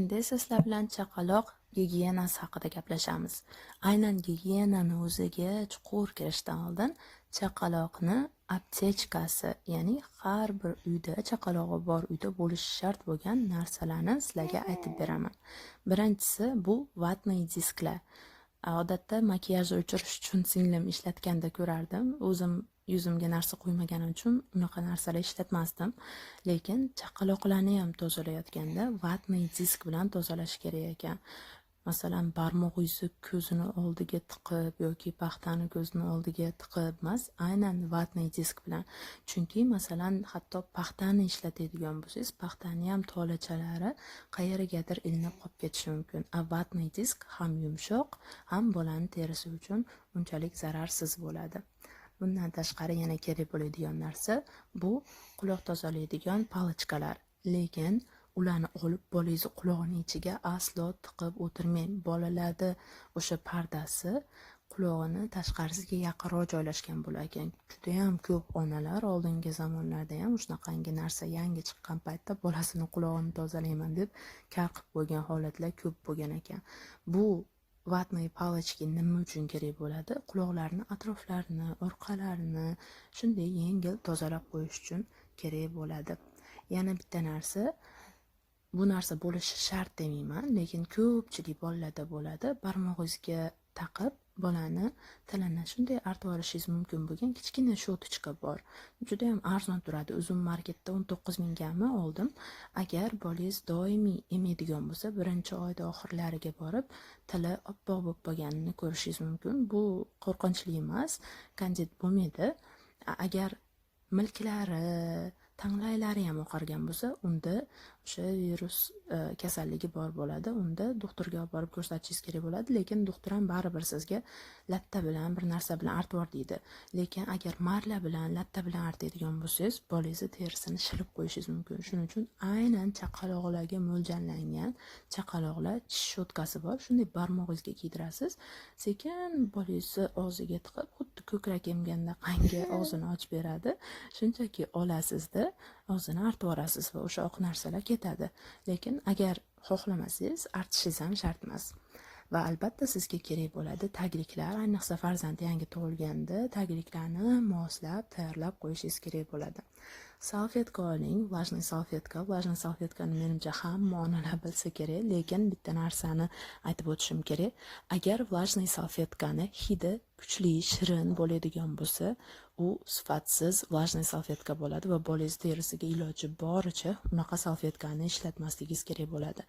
Endi esa sizlar bilan chaqaloq gigiyenasi haqida gaplashamiz. Aynan gigiyenani o'ziga chuqur kirishdan oldin chaqaloqni aptechkasi, ya'ni har bir uyda chaqalog'i bor uyda bo'lishi shart bo'lgan narsalarni sizlarga aytib beraman. Birinchisi bu vatniy disklar. Odatda makiyajni o'chirish uchun singlim ishlatganda ko'rardim. O'zim yuzimga narsa qo'ymaganim uchun unaqa narsalar ishlatmasdim. Lekin chaqaloqlarni ham tozalayotganda vatniy disk bilan tozalash kerak ekan. Masalan, barmog'ingizni ko'zini oldiga tiqib yoki paxtani ko'zini oldiga tiqib emas, aynan vatniy disk bilan. Chunki masalan, hatto paxtani ishlatadigan bo'lsangiz, paxtani ham tolachalari qayergadir ilinib qolib ketishi mumkin. Vatniy disk ham yumshoq, ham bolani terisi uchun unchalik zararsiz bo'ladi. Bundan tashqari yana kerak bo'ladigan narsa bu quloq tozalaydigan palochkalar. Lekin ularni olib bolangizni qulog'ining ichiga aslo tiqib o'tirmang. Bolalarda o'sha pardasi qulog'ini tashqarisiga yaqinroq joylashgan bo'lar ekan. Juda ham ko'p onalar oldingi zamonlarda ham shunaqangi narsa yangi chiqqan paytda bolasini qulog'ini tozalayman deb kar qilib qo'ygan holatlar ko'p bo'lgan ekan. Bu vatniy palochka nima uchun kerak bo'ladi? Quloqlarni atroflarini, orqalarini shunday yengil tozalab qo'yish uchun kerak bo'ladi. Yana bitta narsa, bu narsa bo'lishi shart demayman, lekin ko'pchilik bolalarda bo'ladi. Barmog'ingizga taqib bolani tilini shunday artib olishingiz mumkin bo'lgan kichkina shotochka bor. Juda ham arzon turadi. O'zim marketda 19 mingami oldim. Agar bolangiz doimiy emaydigan bo'lsa, birinchi oyda oxirlariga borib tili oppoq bo'lib qolganini ko'rishingiz mumkin. Bu qo'rqinchli emas, kandid bo'lmaydi. Agar milklari, tanglaylari ham oqargan bo'lsa, unda o'sha virus kasalligi bor bo'ladi. Unda doktorga olib borib ko'rsatishingiz kerak bo'ladi, lekin doktor ham baribir sizga latta bilan bir narsa bilan artib yor deydi. Lekin agar marla bilan, latta bilan artadigan bo'lsangiz, bolangizni terisini shilib qo'yishingiz mumkin. Shuning uchun aynan chaqaloqlarga mo'ljallangan chaqaloqlar tish shotkasi bor. Shunday barmog'ingizga kiydirasiz. Sekin bolangizni og'ziga tiqib, xuddi ko'krak emganda qanga og'zini ochib beradi. Shunchaki olasizda og'zini artib yorasiz va o'sha oq narsalar ketadi. Lekin agar xohlamasangiz artishingiz ham shart emas. Va albatta sizga kerak bo'ladi tagliklar, ayniqsa farzand yangi tug'ilganda tagliklarni moslab, tayyorlab qo'yishingiz kerak bo'ladi. Salfetka oling, vlajniy salfetka. Vlajniy salfetkani menimcha hamma onalar bilsa kerak, lekin bitta narsani aytib o'tishim kerak. Agar vlajniy salfetkani hidi kuchli, shirin bo'ladigan bo'lsa, u sifatsiz vlajniy salfetka bo'ladi va bolangiz terisiga iloji boricha unaqa salfetkani ishlatmasligingiz kerak bo'ladi.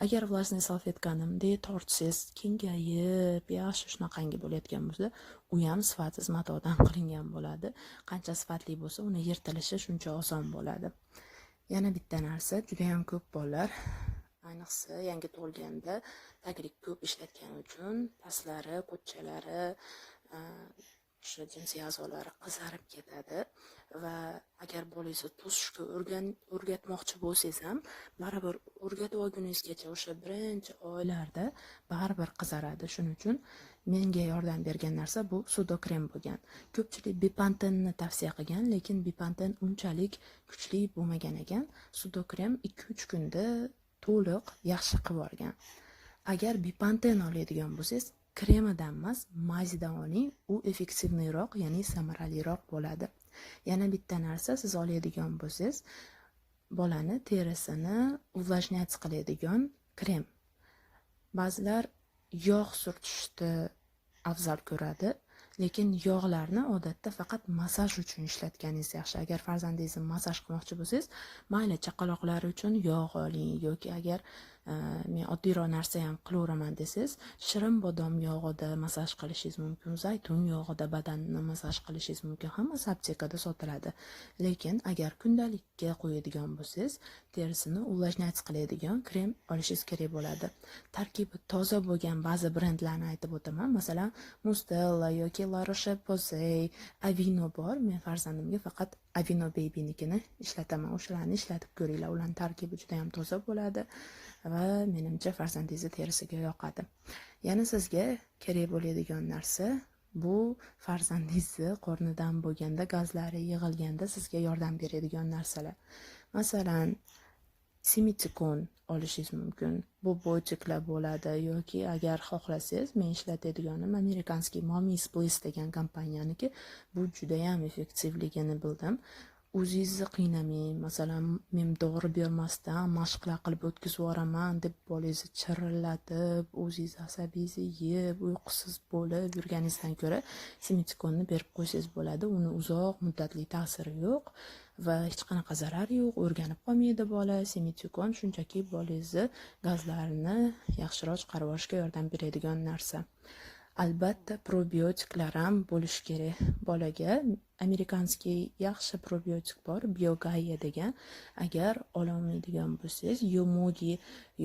Agar vlajniy salfetkani bunday tortsangiz, kengayib, yaxshi shunaqangi bo'layotgan bo'lsa, u ham sifatsiz matodan qilingan bo'ladi. Qancha sifatli bo'lsa, uni yirtilishi shuncha oson bo'ladi. Yana bitta narsa, juda ham ko'p bolalar, ayniqsa yangi tug'ilganda taglik ko'p ishlatgani uchun pastlari, qo'cchalari, o'sha jinsiy a'zolari qizarib ketadi va agar bolangizni to'sishga o'rgatmoqchi bo'lsangiz ham, baribir o'rgatib olguningizgacha o'sha birinchi oylarda baribir qizaradi. Shuning uchun menga yordam bergan narsa bu sudokrem bo'lgan. Ko'pchilik bipantenni tavsiya qilgan, lekin bipanten unchalik kuchli bo'lmagan ekan. Sudokrem 2-3 kunda to'liq yaxshi qilib olgan. Agar bipanten oladigan bo'lsangiz, kremidan emas, mazidan oling, u effektivniroq, ya'ni samaraliroq bo'ladi. Yana bitta narsa, siz oladigan bo'lsangiz, bolani terisini uvlajnat qiladigan krem. Ba'zilar yog' surtishni afzal ko'radi, lekin yog'larni odatda faqat masaj uchun ishlatganingiz yaxshi. Agar farzandingizni masaj qilmoqchi bo'lsangiz, mayli chaqaloqlar uchun yog' oling yoki agar men oddiyroq narsa ham qilaveraman desangiz, shirin bodom yog'ida masaj qilishingiz mumkin, zaytun yog'ida badanni masaj qilishingiz mumkin. Hammasi aptekada sotiladi. Lekin agar kundalikka qo'yadigan bo'lsangiz, terisini uvlajnat qiladigan krem olishingiz kerak bo'ladi. Tarkibi toza bo'lgan ba'zi brendlarni aytib o'taman. Masalan, Mustela yoki La Roche-Posay, Avino bor. Men farzandimga faqat Avino Babynikini ishlataman. O'shalarni ishlatib ko'ringlar. Ularning tarkibi juda ham toza bo'ladi va menimcha farzandingizni terisiga yoqadi. Yana sizga kerak bo'ladigan narsa bu farzandingizni qornidan bo'lganda, gazlari yig'ilganda sizga yordam beradigan narsalar. Masalan, Simitikon olishingiz mumkin. Bu boytiklar bo'ladi yoki agar xohlasangiz men ishlatadiganim amerikanskiy Mommy's Bliss degan kompaniyaniki. Bu juda ham effektivligini bildim. O'zingizni qiynamang. Masalan, men dori bermasdan mashqlar qilib o'tkazib yuboraman deb bolangizni chirillatib, o'zingiz asabiyingizni yeb, uyqusiz bo'lib yurganingizdan ko'ra Simitikonni berib qo'ysangiz bo'ladi. Uni uzoq muddatli ta'siri yo'q va hech qanaqa zarari yo'q. O'rganib qolmaydi bola. Simitikon shunchaki bolangizni gazlarini yaxshiroq chiqarib olishga yordam beradigan narsa. Albatta probiotiklar ham bo'lishi kerak. Bolaga amerikanskiy yaxshi probiotik bor, BioGaia degan. Agar ololmaydigan bo'lsangiz, Yomogi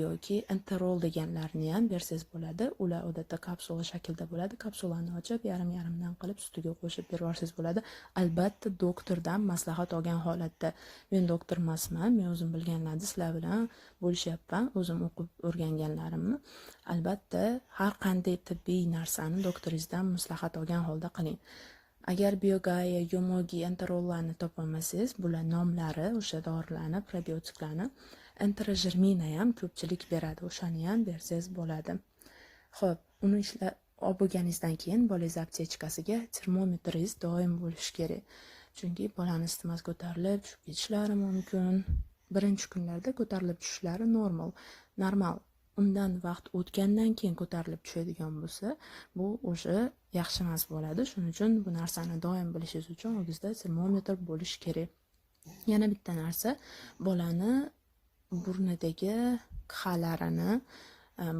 yoki Enterol deganlarni ham bersangiz bo'ladi. Ular odatda kapsula shaklda bo'ladi. Kapsulani ochib, yarim-yarimdan qilib sutiga qo'shib berib yuborsangiz bo'ladi. Albatta doktordan maslahat olgan holatda. Men doktor emasman, men o'zim bilganlarni sizlar bilan bo'lishyapman, o'zim o'qib o'rganganlarimni. Albatta har qanday tibbiy narsani doktoringizdan maslahat olgan holda qiling. Agar BioGaia, Yomogi, Enterollarni topolmasangiz, bular nomlari o'sha dorilarni, probiotiklarni, Enterogermina ham ko'pchilik beradi, o'shani ham bersangiz bo'ladi. Xo'p, uni ishlab olganingizdan keyin bolangiz aptechkasiga termometringiz doim bo'lishi kerak. Chunki bolani isitmasi ko'tarilib, tushib ketishlari mumkin. Birinchi kunlarda ko'tarilib tushishlari normal. Undan vaqt o'tgandan keyin ko'tarilib tushadigan bo'lsa, bu o'sha yaxshi emas bo'ladi. Shuning uchun bu narsani doim bilishingiz uchun o'zingizda termometr bo'lishi kerak. Yana bitta narsa, bolani burnidagi qalarini,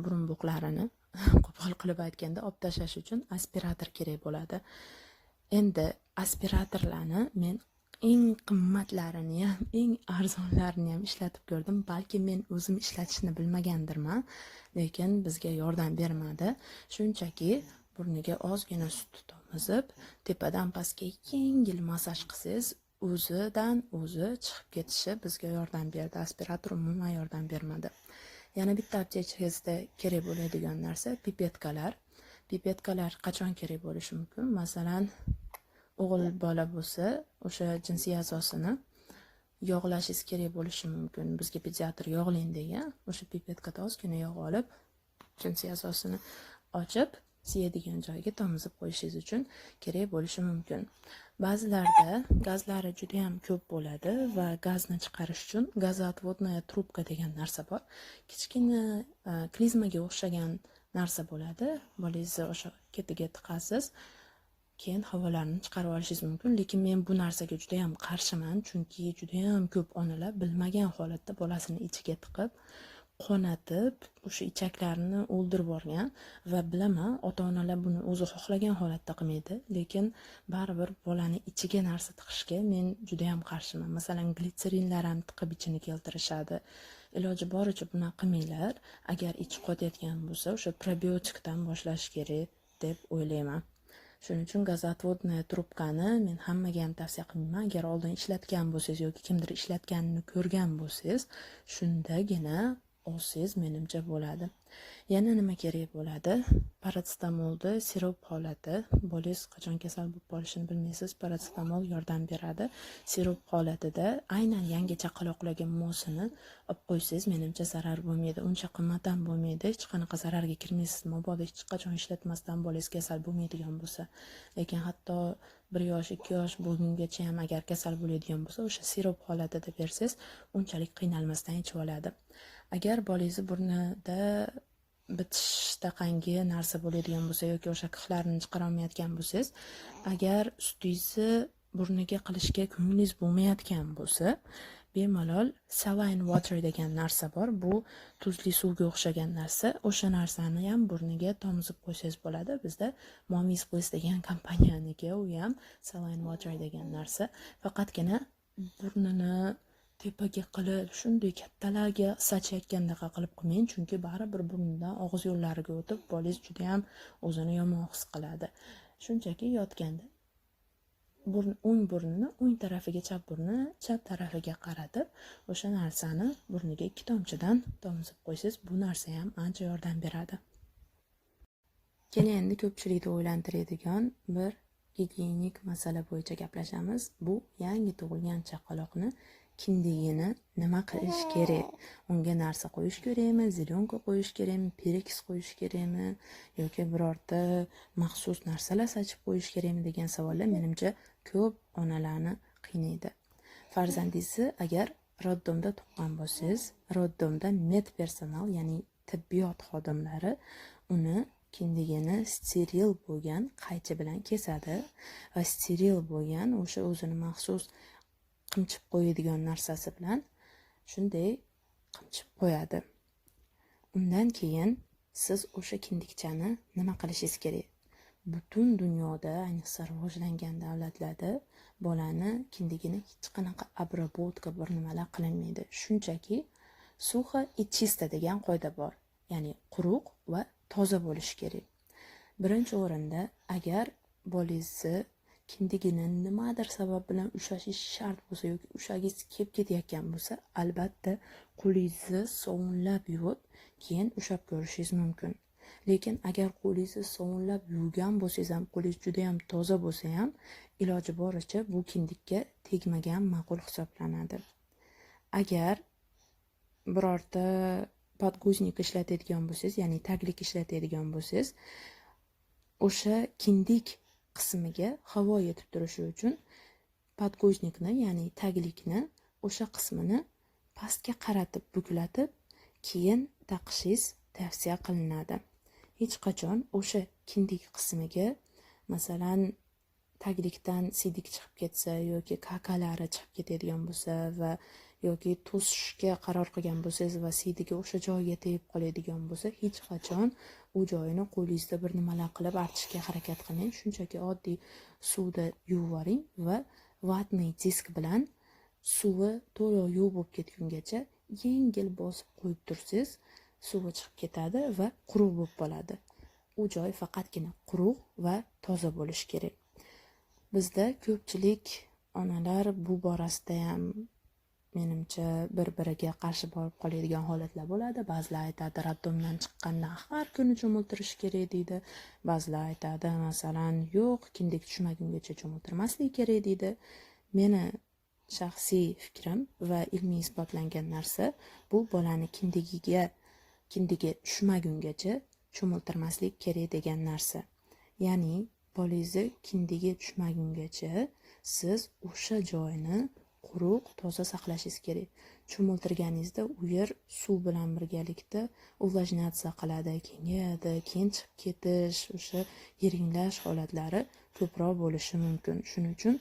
burunboqlarini qo'pol qilib aytganda olib tashlash uchun aspirator kerak bo'ladi. Endi aspiratorlarni men eng qimmatlarini ham, eng arzonlarini ham ishlatib ko'rdim. Balki men o'zim ishlatishni bilmagandirman, lekin bizga yordam bermadi. Shunchaki burniga ozgina sut tomizib, tepadan pastga yengil masaj qilsangiz, o'zidan o'zi chiqib ketishi bizga yordam berdi. Aspirator umuman yordam bermadi. Yana bitta aptechkangizda kerak bo'ladigan narsa pipetkalar. Pipetkalar qachon kerak bo'lishi mumkin? Masalan, o'g'il bola bo'lsa, o'sha jinsiy a'zosini yog'lashingiz kerak bo'lishi mumkin. Bizga pediatr yog'lang degan, o'sha pipetkada ozgina yog' olib, jinsiy a'zosini ochib, siyadigan joyiga tomizib qo'yishingiz uchun kerak bo'lishi mumkin. Ba'zilarda gazlari juda ham ko'p bo'ladi va gazni chiqarish uchun gazotvodная trubka degan narsa bor. Kichkina klizmaga o'xshagan narsa bo'ladi. Bolangizni o'sha ketiga tiqasiz, keyin havolarni chiqarib olishingiz mumkin. Lekin men bu narsaga juda ham qarshiman, chunki juda ham ko'p onalar bilmagan holatda bolasini ichiga tiqib, qonatib, o'sha ichaklarni o'ldirib yuborgan va bilaman, ota-onalar buni o'zi xohlagan holatda qilmaydi, lekin baribir bolani ichiga narsa tiqishga men juda ham qarshiman. Masalan, glitserinlar ham tiqib ichini keltirishadi. Iloji boricha buni qilmanglar. Agar ichi qotayotgan bo'lsa, o'sha probiotikdan boshlash kerak deb o'ylayman. Shuning uchun gazotvodная trubkani men hammaga ham tavsiya qilmayman. Agar oldin ishlatgan bo'lsangiz yoki kimdir ishlatganini ko'rgan bo'lsangiz, shundagina olsangiz menimcha bo'ladi. Yana nima kerak bo'ladi? Paracetamolni sirop holati. Bolangiz qachon kasal bo'lib qolishini bilmaysiz, paracetamol yordam beradi. Sirop holatida aynan yangi chaqaloqlarga mosini olib qo'ysangiz, menimcha zarar bo'lmaydi. Uncha qimmat ham bo'lmaydi. Hech qanaqa zararga kirmaysiz. Mabodo hech qachon ishlatmasdan bolangiz kasal bo'lmaydigan bo'lsa. Lekin hatto 1 yosh, 2 yosh bo'lgungacha ham agar kasal bo'ladigan bo'lsa, o'sha sirop holatida bersangiz, unchalik qiynalmasdan ichib oladi. Agar bolangizni burnida bitish taqangi narsa bo'ladigan bo'lsa yoki o'sha qihlarni chiqara olmayotgan bo'lsangiz, agar sutingizni burniga qilishga ko'nglingiz bo'lmayotgan bo'lsa, bemalol saline water degan narsa bor. Bu tuzli suvga o'xshagan narsa. O'sha narsani ham burniga tomizib qo'ysangiz bo'ladi. Bizda Mommy's Bliss degan kompaniyaniga u ham saline water degan narsa. Faqatgina burnini tepaga qilib, shunday kattalarga sachayotgandaqa qilib qilmang, chunki baribir burnidan og'iz yo'llariga o'tib, bolangiz juda ham o'zini yomon his qiladi. Shunchaki yotganda o'ng burnini o'ng tarafiga, chap burnini chap tarafiga qaratib, o'sha narsani burniga 2 tomchidan tomizib qo'ysangiz, bu narsa ham ancha yordam beradi. Keling, endi ko'pchilikni o'ylantiradigan bir gigiyenik masala bo'yicha gaplashamiz. Bu yangi tug'ilgan chaqaloqni kindigini nima qilish kerak? Unga narsa qo'yish kerakmi, zilyonka qo'yish kerakmi, pereks qo'yish kerakmi yoki birorta maxsus narsalar sachib qo'yish kerakmi degan savollar menimcha ko'p onalarni qiynaydi. Farzandingizni agar roddomda tuqqan bo'lsangiz, roddomda medpersonal, ya'ni tibbiyot xodimlari uni kindigini steril bo'lgan qaychi bilan kesadi va steril bo'lgan o'sha o'zini maxsus qimchib qo'yadigan narsasi bilan shunday qimchib qo'yadi. Undan keyin siz o'sha kindikchani nima qilishingiz kerak? Butun dunyoda, ayniqsa rivojlangan davlatlarda bolani kindigini hech qanaqa обработка bir nimalar qilinmaydi. Shunchaki suxa и чисто degan qoida bor. Ya'ni quruq va toza bo'lishi kerak. Birinchi o'rinda, agar bolangizni kindigini nimadir sabab bilan ushlashi shart bo'lsa yoki ushlagingiz kelib ketayotgan bo'lsa, albatta qo'lingizni sovunlab yuvib, keyin ushlab ko'rishingiz mumkin. Lekin agar qo'lingizni sovunlab yuvgan bo'lsangiz ham, qo'lingiz juda ham toza bo'lsa ham, iloji boricha bu kindikka tegmagan ma'qul hisoblanadi. Agar birorta podguznik ishlatadigan bo'lsangiz, ya'ni taglik ishlatadigan bo'lsangiz, o'sha kindik qismiga havo yetib turishi uchun podguznikni, ya'ni taglikni o'sha qismini pastga qaratib, buklatib, keyin taqishingiz tavsiya qilinadi. Hech qachon o'sha kindik qismiga, masalan, taglikdan siydik chiqib ketsa yoki kakalari chiqib ketadigan bo'lsa va yoki to'sishga qaror qilgan bo'lsangiz va siydigi o'sha joyga tegib qoladigan bo'lsa, hech qachon u joyini qo'lingizda bir nimalar qilib artishga harakat qilmang. Shunchaki oddiy suvda yuvib yuboring va vatniy disk bilan suvi to'liq yuvib bo'lib ketgungacha yengil bosib qo'yib tursangiz, suvi chiqib ketadi va quruq bo'lib qoladi. U joy faqatgina quruq va toza bo'lishi kerak. Bizda ko'pchilik onalar bu borasida ham menimcha bir-biriga qarshi borib qoladigan holatlar bo'ladi. Ba'zilar aytadi, raddomdan chiqqandan har kuni cho'miltirish kerak deydi. Ba'zilar aytadi, masalan, yo'q, kindik tushmagungacha cho'miltirmaslik kerak deydi. Meni shaxsiy fikrim va ilmiy isbotlangan narsa, bu bolani kindigi tushmagungacha cho'miltirmaslik kerak degan narsa. Ya'ni bolangizni kindigi tushmagungacha siz o'sha joyni quruq, toza saqlashingiz kerak. Cho'miltirganingizda u yer suv bilan birgalikda uvlajnatsiya qiladi, kengayadi, keyin chiqib ketish, o'sha yiringlash holatlari ko'proq bo'lishi mumkin. Shuning uchun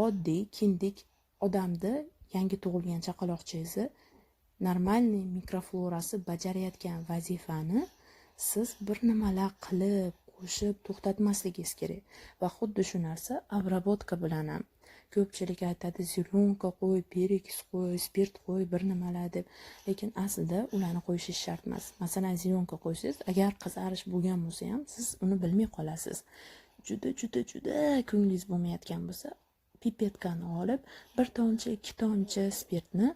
oddiy kindik odamda yangi tug'ilgan chaqaloqchangizni normalniy mikroflorasi bajarayotgan vazifani siz bir nimalar qilib, qo'shib to'xtatmasligingiz kerak. Va xuddi shu narsa обработка bilan ham. Ko'pchilik aytadi, zilyonka qo'y, pereks qo'y, spirt qo'y, bir nimalar deb. Lekin aslida ularni qo'yishingiz shart emas. Masalan, zilyonka qo'ysangiz, agar qizarish bo'lgan bo'lsa ham, siz uni bilmay qolasiz. Juda ko'nglingiz bo'lmayotgan bo'lsa, pipetkani olib, bir tomchi, ikki tomchi spirtni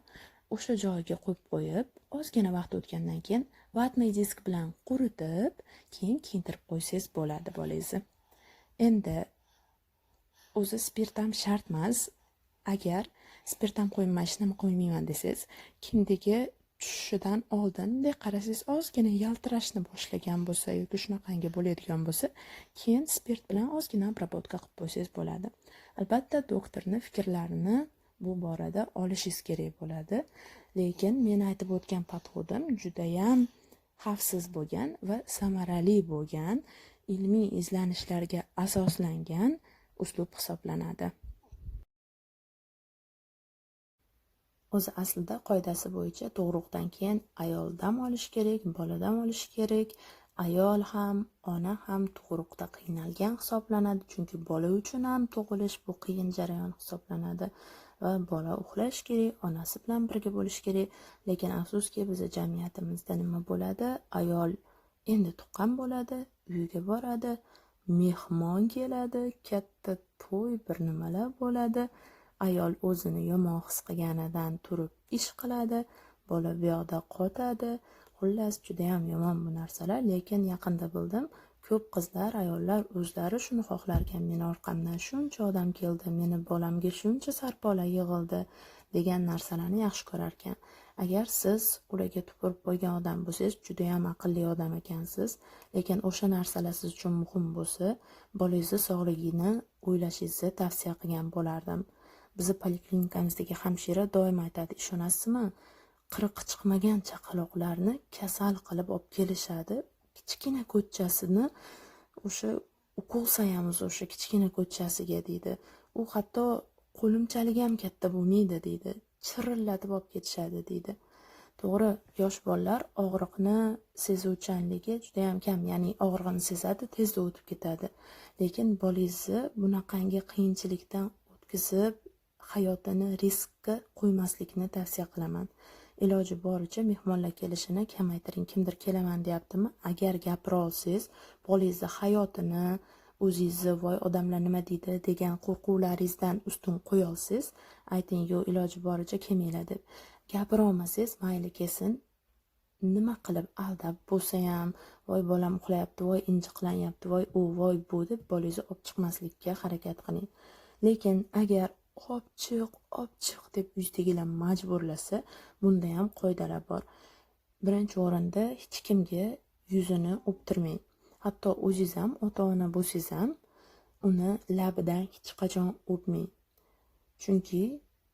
o'sha joyiga qo'yib qo'yib, ozgina vaqt o'tgandan keyin vatniy disk bilan quritib, keyin kiyintirib qo'ysangiz bo'ladi bolangizni. Endi o'zi spirt ham shart emas. Agar spirt ham qo'ymayman desangiz, kindigi tushishidan oldin qarasangiz ozgina yaltirashni boshlagan bo'lsa yoki shunaqangi bo'ladigan bo'lsa, keyin spirt bilan ozgina обработка qilib qo'ysangiz bo'ladi. Albatta, doktorning fikrlarini bu borada olishingiz kerak bo'ladi. Lekin men aytib o'tgan podxodim juda ham xavfsiz bo'lgan va samarali bo'lgan, ilmiy izlanishlarga asoslangan uslub hisoblanadi. O'zi aslida qoidasi bo'yicha tug'ruqdan keyin ayol dam olish kerak, bola dam olish kerak. Ayol ham, ona ham tug'ruqda qiynalgan hisoblanadi, chunki bola uchun ham tug'ilish bu qiyin jarayon hisoblanadi va bola uxlash kerak, onasi bilan birga bo'lish kerak. Lekin afsuski, bizning jamiyatimizda nima bo'ladi? Ayol endi tuqqan bo'ladi, uyiga boradi, mehmon keladi, katta to'y, bir nimalar bo'ladi. Ayol o'zini yomon his qilganidan turib ish qiladi, bola bu yoqda qotadi. Xullas, juda ham yomon bu narsalar. Lekin yaqinda bildim, ko'p qizlar, ayollar o'zlari shuni xohlarkan, meni orqamdan shuncha odam keldi, meni bolamga shuncha sarpola yig'ildi, degan narsalarni yaxshi ko'rar ekan. Agar siz ularga tupurib qo'ygan odam bo'lsangiz, juda ham aqlli odam ekansiz, lekin o'sha narsalar siz uchun muhim bo'lsa, bolangizni sog'ligini o'ylashingizni tavsiya qilgan bo'lardim. Bizni poliklinikamizdagi hamshira doim aytadi, ishonasizmi? Qirqi chiqmagan chaqaloqlarni kasal qilib olib kelishadi. Kichkina ko'chasini o'sha ukol sayamiz o'sha kichkina ko'chasiga deydi. U hatto qo'limchalik ham katta bo'lmaydi deydi. Chirillatib olib ketishadi deydi. To'g'ri, yosh bolalar og'riqni sezuvchanligi juda ham kam, ya'ni og'riqni sezadi, tezda o'tib ketadi. Lekin bolangizni bunaqangi qiyinchilikdan o'tkazib, hayotini riskka qo'ymaslikni tavsiya qilaman. Iloji boricha mehmonlar kelishini kamaytiring. Kimdir kelaman deyaptimi? Agar gapira olsangiz, bolangizni hayotini, o'zingizni voy odamlar nima deydi degan qo'rquvlaringizdan ustun qo'ya olsangiz, ayting, "Yo'q, iloji boricha kelmanglar" deb. Gapira olmasangiz, mayli kelsin. Nima qilib aldab bo'lsa ham, voy bolam uxlayapti, voy injiqlanyapti, voy u, voy bu deb bolangizni olib chiqmaslikka harakat qiling. Lekin agar olib chiq deb uydagilar majburlasa, bunda ham qoidalar bor. Birinchi o'rinda hech kimga yuzini o'ptirmang. Hatto o'zingiz ham ota-ona bo'lsangiz ham uni labidan hech qachon o'pmang. Chunki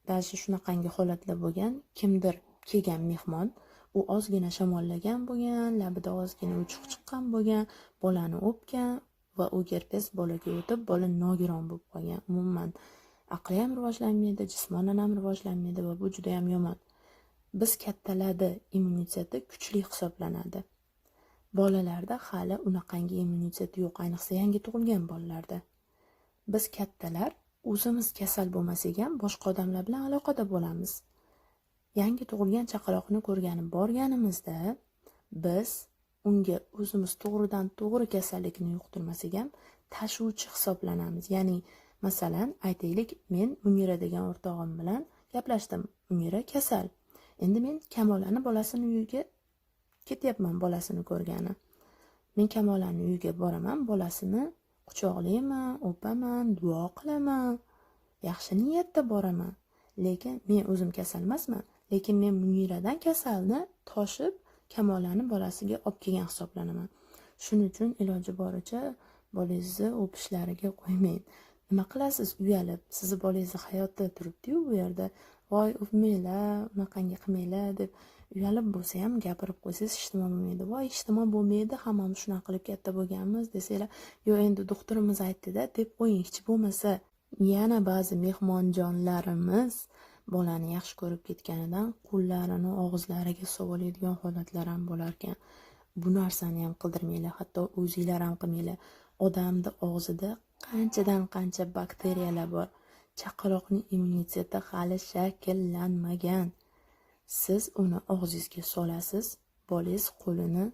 ba'zi shunaqangi holatlar bo'lgan, kimdir kelgan mehmon, u ozgina shamollagan bo'lgan, labida ozgina uchuq chiqqan bo'lgan, bolani o'pgan va u gerpes bolaga o'tib, bola nogiron bo'lib qolgan. Umuman aqli ham rivojlanmaydi, jismonan ham rivojlanmaydi va bu juda ham yomon. Biz kattalarda immuniteti kuchli hisoblanadi. Bolalarda hali unaqangi immuniteti yo'q, ayniqsa yangi tug'ilgan bolalarda. Biz kattalar o'zimiz kasal bo'lmasak ham boshqa odamlar bilan aloqada bo'lamiz. Yangi tug'ilgan chaqaloqni ko'rganib borganimizda biz unga o'zimiz to'g'ridan to'g'ri kasallikni yuqtirmasak ham tashuvchi hisoblanamiz. Ya'ni masalan, aytaylik, men Munira degan o'rtog'im bilan gaplashdim. Munira kasal. Endi men Kamolani bolasini uyiga ketyapman, bolasini ko'rgani. Men Kamolani uyiga boraman, bolasini quchoqlayman, o'paman, duo qilaman. Yaxshi niyatda boraman. Lekin men o'zim kasal emasman, lekin men Muniradan kasalni toshib Kamolani bolasiga olib kelgan hisoblanaman. Shuning uchun iloji boricha bolangizni o'pishlariga qo'ymang. Nima qilasiz? Uyalib, sizni bolangiz hayotda turibdi-yu bu yerda. Voy, o'pmanglar, unaqangi qilmanglar deb uyalib bo'lsa ham gapirib qo'ysangiz ijtimo bo'lmaydi. Voy, ijtimo bo'lmaydi, hammamiz shunaqa qilib katta bo'lganmiz desanglar, "Yo'q, endi doktorimiz aytdi-da" deb qo'ying. Hech bo'lmasa, yana ba'zi mehmonjonlarimiz bolani yaxshi ko'rib ketganidan qo'llarini og'izlariga sovoladigan holatlar ham bo'lar ekan. Bu narsani ham qildirmanglar, hatto o'zingizlar ham qilmanglar. Odamni og'zida qanchadan qancha bakteriyalar bor. Chaqaloqning immuniteti hali shakllanmagan. Siz uni og'zingizga solasiz, bolangiz qo'lini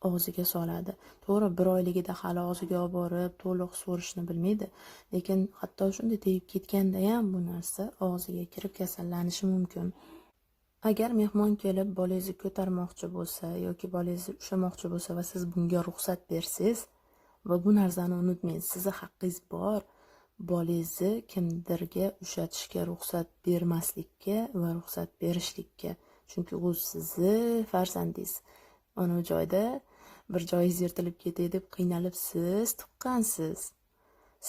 og'ziga soladi. To'g'ri, 1 oyligida hali og'ziga olib borib, to'liq so'rishni bilmaydi. Lekin hatto shunday tegib ketganda ham bu narsa og'ziga kirib kasallanishi mumkin. Agar mehmon kelib bolangizni ko'tarmoqchi bo'lsa yoki bolangizni ushlamoqchi bo'lsa va siz bunga ruxsat bersangiz, va bu narsani unutmang, sizni haqqingiz bor. Bolangizni kimdirga ushatishga ruxsat bermaslikka va ruxsat berishlikka. Chunki u sizni farzandingiz. Ana joyda bir joyingiz yirtilib ketay deb qiynalib siz tuqqansiz.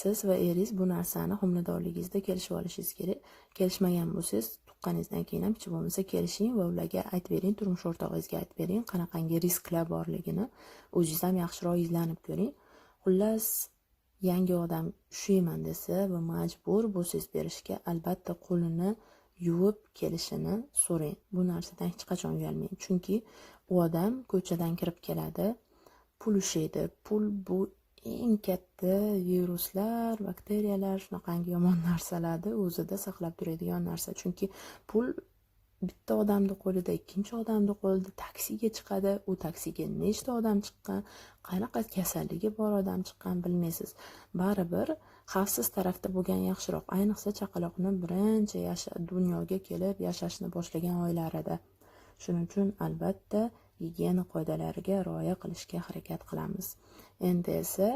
Siz va eringiz bu narsani homiladorligingizda kelishib olishingiz kerak. Kelishmagan bo'lsangiz, tuqqaningizdan keyin ham hech bo'lmasa kelishing va ularga aytib bering, turmush o'rtog'ingizga aytib bering, qanaqangi risklar borligini. O'zingiz ham yaxshiroq izlanib ko'ring. Xullas, yangi odam ushlayman desa va majbur bo'lsangiz berishga, albatta qo'lini yuvib kelishini so'rang. Bu narsadan hech qachon uyalmang. Chunki u odam ko'chadan kirib keladi, pul ushlaydi. Pul bu eng katta viruslar, bakteriyalar, shunaqangi yomon narsalarni o'zida saqlab turadigan narsa. Chunki pul bitta odamni qo'lida, ikkinchi odamni qo'lida taksiga chiqadi. U taksiga nechta odam chiqqan, qanaqa kasalligi bor odam chiqqan bilmaysiz. Baribir xavfsiz tarafda bo'lgan yaxshiroq. Ayniqsa chaqaloqni birinchi dunyoga kelib yashashni boshlagan oylarida. Shuning uchun albatta gigiyena qoidalariga rioya qilishga harakat qilamiz. Endi esa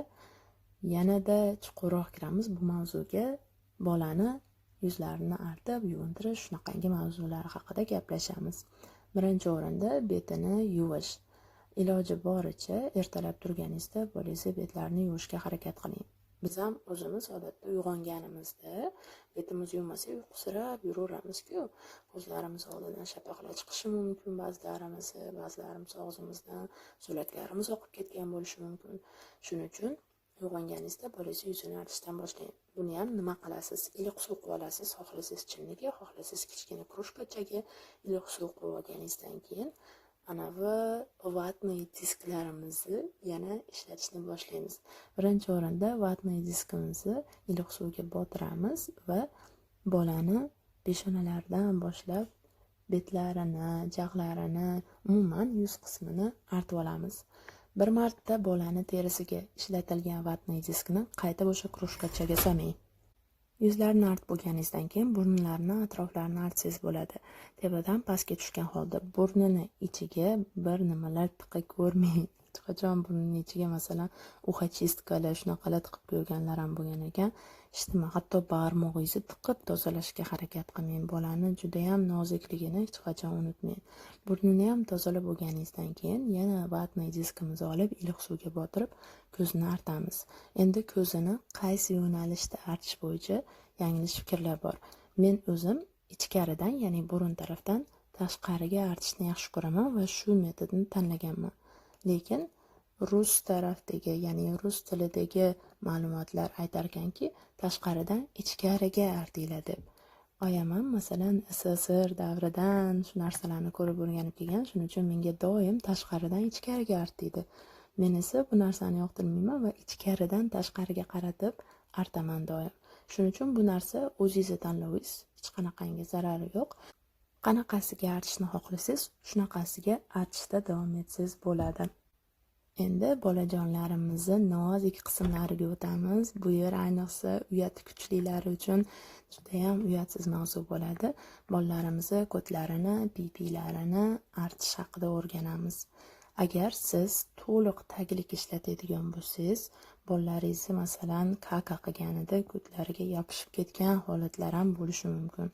yanada chuqurroq kiramiz bu mavzuga. Bolani yuzlarini artib, yuvintirish, shunaqangi mavzular haqida gaplashamiz. Birinchi o'rinda betini yuvish. Iloji boricha ertalab turganingizda bolangizni betlarini yuvishga harakat qiling. Biz ham o'zimiz odatda uyg'onganimizda betimizni yuvmasak uyqusirab yuraveramiz-ku. Ko'zlarimiz oldidan shapaqlar chiqishi mumkin, ba'zilarimiz og'zimizdan so'laklarimiz oqib ketgan bo'lishi mumkin. Shuning uchun uyg'onganingizda bolangizni yuzini artishdan boshlang. Buni ham nima qilasiz? Iliq suv quyib olasiz, xohlasangiz chinniga, xohlasangiz kichkina krujkachaga iliq suv quyib olganingizdan keyin anavi vatniy disklarimizni yana ishlatishni boshlaymiz. Birinchi o'rinda vatniy diskimizni iliq suvga botiramiz va bolani peshonalaridan boshlab betlarini, jag'larini, umuman yuz qismini artib olamiz. Bir marta bolani terisiga ishlatilgan vatniy diskni qayta o'sha krujkachaga soling. Yuzlarini artib bo'lganingizdan keyin burunlarini atroflarini artsangiz bo'ladi. Tepadan pastga tushgan holda burnini ichiga bir nimalar tiqib ko'rmang. Hech qachon burnining ichiga masalan uchastkali shunaqalar tiqib ko'rganlar ham bo'lgan ekan. Hatto barmog'ingizni tiqib tozalashga harakat qilmang. Bolani juda ham nozikligini hech qachon unutmang. Burnini ham tozalab bo'lganingizdan keyin yana vatniy diskimizni olib iliq suvga botirib ko'zini artamiz. Endi ko'zini qaysi yo'nalishda artish bo'yicha yanglish fikrlar bor. Men o'zim ichkaridan, ya'ni burun tarafdan tashqariga artishni yaxshi ko'raman va shu metodni tanlaganman. Lekin rus tarafdagi, ya'ni rus tilidagi ma'lumotlar aytar ekanki, tashqaridan ichkariga artinglar deb. Oyam ham masalan SSR davridan shu narsalarni ko'rib o'rganib kelgan, shuning uchun menga doim tashqaridan ichkariga art deydi. Men esa bu narsani yoqtirmayman va ichkaridan tashqariga qaratib artaman doim. Shuning uchun bu narsa o'zingizni tanlovingiz, hech qanaqangi zarari yo'q. Qanaqasiga artishni xohlasangiz, shunaqasiga artishda davom etsangiz bo'ladi. Endi bolajonlarimizni nozik qismlariga o'tamiz. Bu yer ayniqsa uyati kuchlilari uchun juda ham uyatsiz mavzu bo'ladi. Bolalarimizni ko'tlarini, pipilarini artish haqida o'rganamiz. Agar siz to'liq taglik ishlatadigan bo'lsangiz, bolalaringizni masalan kaka qilganida ko'tlariga yopishib ketgan holatlar ham bo'lishi mumkin.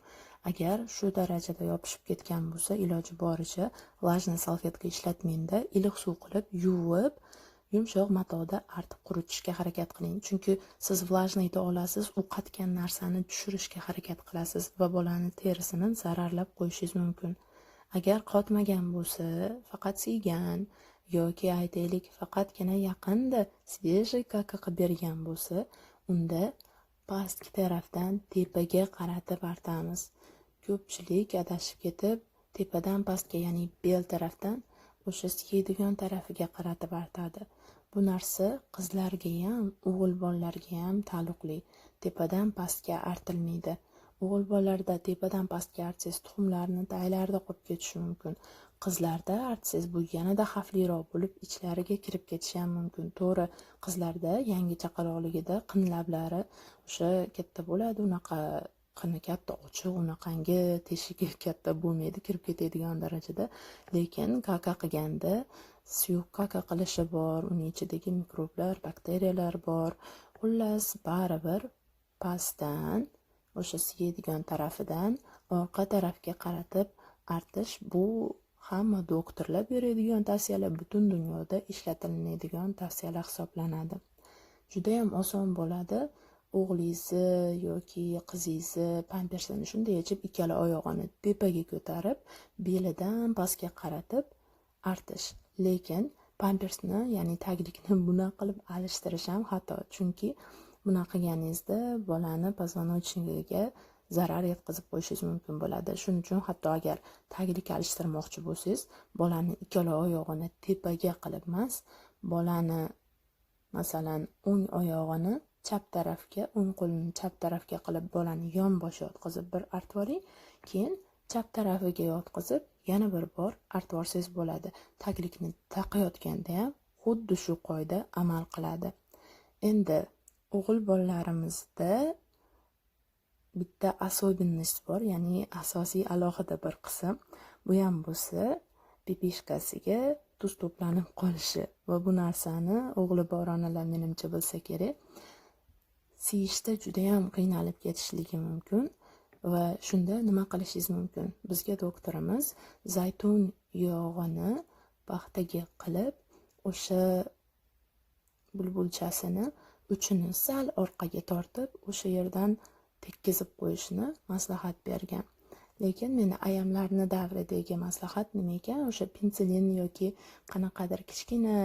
Agar shu darajada yopishib ketgan bo'lsa, iloji boricha vlajniy salfetka ishlatmangda, iliq suv qilib yuvib, yumshoq matoda artib quritishga harakat qiling. Chunki siz vlajniyda olasiz, u qatgan narsani tushirishga harakat qilasiz va bolani terisini zararlab qo'yishingiz mumkin. Agar qotmagan bo'lsa, faqat siygan yoki aytaylik faqatgina yaqinda svejiy kaka qilib bergan bo'lsa, unda pastki tarafdan tepaga qaratib artamiz. Ko'pchilik adashib ketib, tepadan pastga, ya'ni bel tarafdan o'sha siyadigan tarafiga qaratib artadi. Bu narsa qizlarga ham, o'g'il bolalarga ham taalluqli. Tepadan pastga artilmaydi. O'g'il bolalarda tepadan pastga artsangiz tuxumlarni taglarida qolib ketishi mumkin. Qizlarda artsangiz bu yanada xavfliroq bo'lib, ichlariga kirib ketishi ham mumkin. To'g'ri, qizlarda yangi chaqaloqligida qin lablari o'sha katta bo'ladi, unaqa qini katta ochiq, unaqangi teshigi katta bo'lmaydi, kirib ketadigan darajada. Lekin kaka qilganda suyuq kaka qilishi bor, uning ichidagi mikroblar, bakteriyalar bor. Xullas, baribir pastdan o'sha siyadigan tarafidan orqa tarafga qaratib artish bu hamma doktorlar beradigan tavsiyalar, butun dunyoda ishlatiladigan tavsiyalar hisoblanadi. Juda ham oson bo'ladi. O'g'lingizni yoki qizingizni pampersini shunday yechib, ikkala oyog'ini tepaga ko'tarib, belidan pastga qaratib artish. Lekin pampersni, ya'ni taglikni bunaqa qilib alishtirish ham xato. Chunki bunaqa qilganingizda bolani poзвоночниgiga zarar yetkazib qo'yishingiz mumkin bo'ladi. Shuning uchun hatto agar taglik alishtirmoqchi bo'lsangiz, bolani ikkala oyog'ini tepaga qilib emas, bolani masalan o'ng oyog'ini chap tarafga, o'ng qo'lini chap tarafga qilib bolani yon bosh yotqizib bir artib oling, keyin chap tarafiga yotqizib yana bir bor artib olsangiz bo'ladi. Taglikni taqayotganda ham xuddi shu qoida amal qiladi. Endi o'g'il bolalarimizda bitta особенность bor, ya'ni asosiy alohida bir qism. Bu ham bo'lsa, pipishkasiga tuz to'planib qolishi va bu narsani o'g'li bor onalar menimcha bilsa kerak. Siyishda juda ham qiynalib ketishligi mumkin. va shunda nima qilishingiz mumkin? Bizga doktorimiz zaytun yog'ini paxtaga qilib, o'sha bulbulchasini uchini sal orqaga tortib, o'sha yerdan tekkizib qo'yishni maslahat bergan. Lekin meni ayamlarni davridagi maslahat nima ekan? O'sha pensilin yoki qanaqadir kichkina